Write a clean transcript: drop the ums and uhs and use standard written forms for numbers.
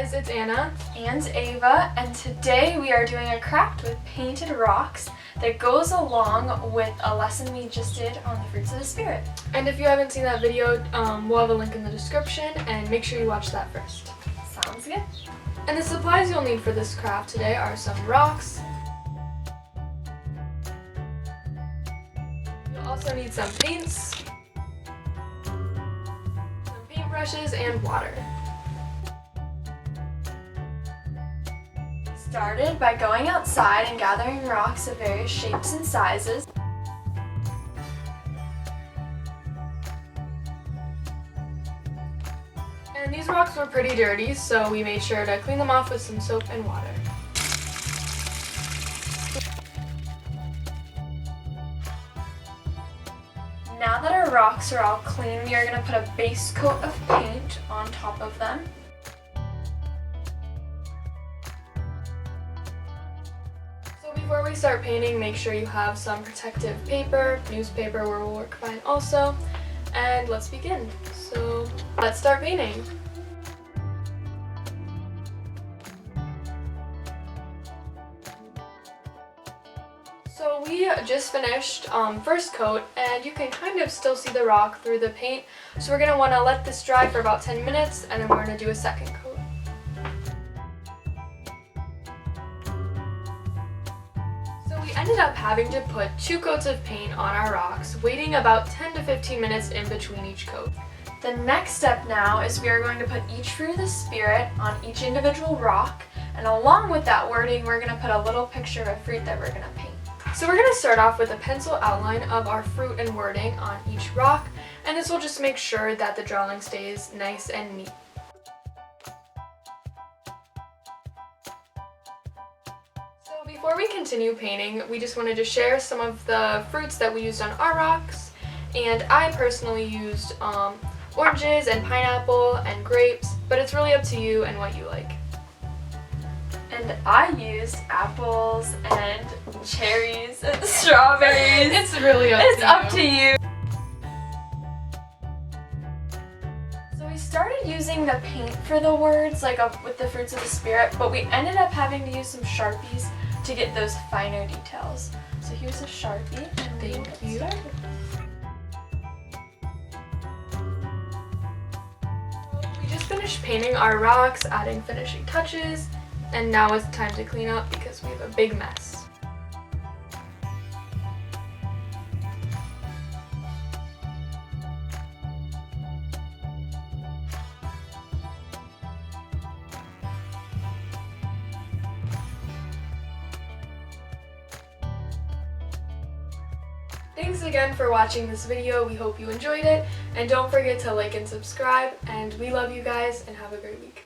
guys, it's Anna and Ava, and today we are doing a craft with painted rocks that goes along with a lesson we just did on the fruits of the spirit. And if you haven't seen that video, we'll have a link in the description, and make sure you watch that first. Sounds good. And the supplies you'll need for this craft today are some rocks. You'll also need some paints, some paintbrushes, and water. Started by going outside and gathering rocks of various shapes and sizes. And these rocks were pretty dirty, so we made sure to clean them off with some soap and water. Now that our rocks are all clean, we are going to put a base coat of paint on top of them. Before we start painting, make sure you have some protective paper, newspaper will work fine also, and let's begin. So let's start painting. So we just finished first coat, and you can kind of still see the rock through the paint, so we're going to want to let this dry for about 10 minutes, and then we're going to do a second coat. Ended up having to put 2 coats of paint on our rocks, waiting about 10 to 15 minutes in between each coat. The next step now is we are going to put each fruit of the spirit on each individual rock, and along with that wording we're going to put a little picture of a fruit that we're going to paint. So we're going to start off with a pencil outline of our fruit and wording on each rock, and this will just make sure that the drawing stays nice and neat. Before we continue painting, we just wanted to share some of the fruits that we used on our rocks, and I personally used oranges and pineapple and grapes, but it's really up to you and what you like. And I used apples and cherries and strawberries. It's really up to you. So we started using the paint for the words, with the fruits of the spirit, but we ended up having to use some Sharpies to get those finer details. So here's a Sharpie. Thank you. We just finished painting our rocks, adding finishing touches, and now it's time to clean up because we have a big mess. Thanks again for watching this video. We hope you enjoyed it, and don't forget to like and subscribe, and we love you guys, and have a great week.